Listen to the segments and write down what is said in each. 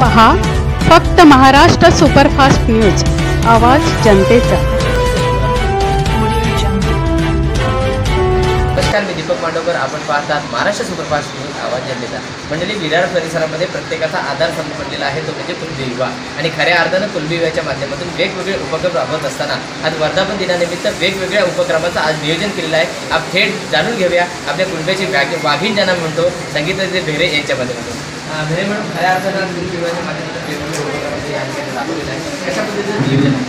पहा फक्त Maharashtra superfast news, आवाज जनतेचा। नमस्कार, मी दीपक मांडवकर। आपण पाहतात महाराष्ट्र सुपरफास्ट न्यूज, आवाज जनतेचा। मंडळी, विरार परिसरामध्ये प्रत्येकाचा आधारस्तंभ बनलेला आहे तो म्हणजे कुणबी विवाह। आणि खऱ्या अर्थानं कुणबी विवाहाच्या माध्यमातून वेगवेगळे उपक्रम राबवत असताना आज वर्धापन दिनानिमित्त वेगवेगळ्या उपक्रमांचं आज नियोजन केलेलं आहे। आपण थेट जाणून घेऊया आपल्या कुणब्याची वाघीण ज्यांना म्हणतो संगीताचे भेरे यांच्या माध्यमातून। भेरे म्हणून खऱ्या अर्थानं कुणबी विवाहाच्या माध्यमातून वेगवेगळे उपक्रमांचं या ठिकाणी राबवलेलं आहे। कशा पद्धतीचं नियोजन आहे?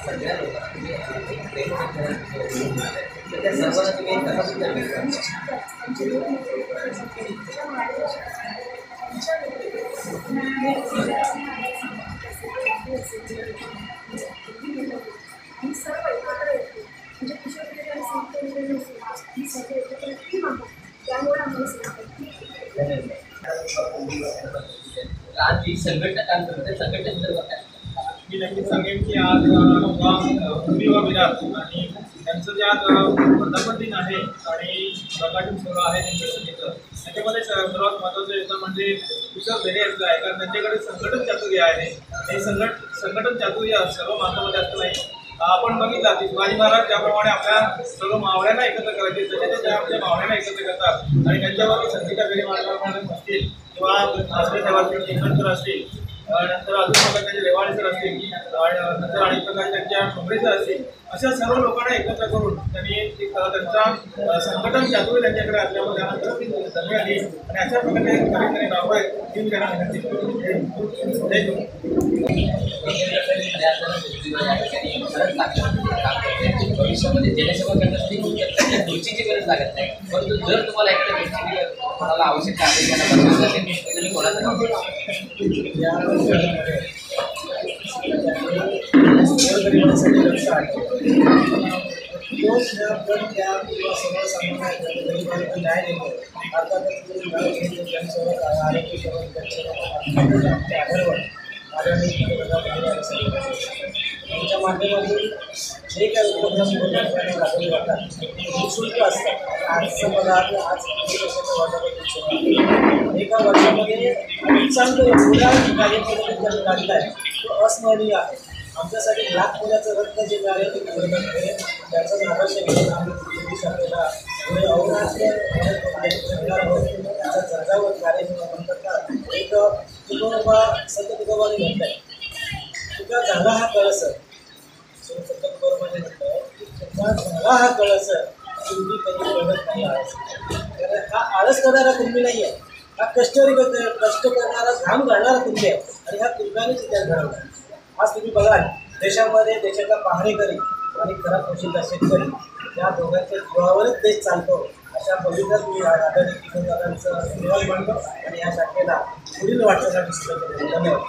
सगळ्या लोकांना आज संघटना काम करते, संघटनेबद्दल मी नक्कीच सांगेन की आज कुणबी विवाह विरार आणि त्यांचं जे आज वर्धापन दिन आहे आणि प्रकाशन सोहळा आहे त्यांच्यासाठीचं, त्याच्यामध्ये सर्वात महत्त्वाचं येतं म्हणजे किशोर भेरे यांचं आहे. कारण त्यांच्याकडे संघटन चातुर्य आहे. हे संघटन चातुर्य सर्व माणसामध्ये असतं नाही. आपण बघितलं की शिवाजी महाराज ज्याप्रमाणे आपल्या सर्व मावळ्यांना एकत्र करायचे तसे ते आपल्या मावळ्यांना एकत्र करतात आणि त्यांच्यावर संगीता भेरे मार्गाप्रमाणे असतील किंवा असले सेवाचे चिंतनकर असतील, नंतर अजून प्रकारचे रेवाळे सर असतील, नंतर अनेक प्रकारचे त्यांच्या ठोंबरे सर असतील, अशा सर्व लोकांना एकत्र करून त्यांनी त्यांचा संघटन चातुर्य त्यांच्याकडे असल्यामुळे त्यानंतर ती संधी आली आणि अशा प्रकारे कार्यक्रम राबवाय ही मी त्यांना विनंती करतो. भविष्यामध्ये जनसेवा करण्यासाठी खुर्चीची गरज लागत नाही, परंतु जर तुम्हाला एखाद्या खुर्चीची कोणाला आवश्यकता असेल त्यांना बसवायचं असेल तर तुम्ही कोणाचं नाव त्यांच्या माध्यमातून जे काही उपक्रम राबवले जातात निःशुल्क असतात. आजचं पदार्थ आज एका वर्षामध्ये चांगलं एवढ्या कार्यक्रमात ज्यांनी काढला आहे तो अस्मरणीय आहे. आमच्यासाठी लाख मुलाचं रक्त जे आहे ते त्याचं आवश्यक आहे. आम्ही आपल्याला पुढे अवराष्ट्र त्याचा जगावर कार्यक्रम करतात. एक तुकोबा संत तुकोबाने म्हटलं आहे, तुका झाला हा कळस सत्य तुकोबाने म्हटलं, तुका झाला हा कळस कुणबी कधी कळत नाही आळस. कारण हा आळस करणारा कुणबी नाही आहे, हा कष्ट करणारा घाम घालणारा कुणबी आहे आणि ह्या कुणब्यानेच इतिहास घडवला. आज तुम्ही बघाल देशामध्ये देशाचा पहारेकरी आणि खरा पोशिंदा शेतकरी या दोघांच्या जीवावरच देश चालतो. अशा पवित्र मी आदरणीय किशोर दादांचं धन्यवाद मानतो आणि या शाखेला पुढील वाटचालीसाठी धन्यवाद.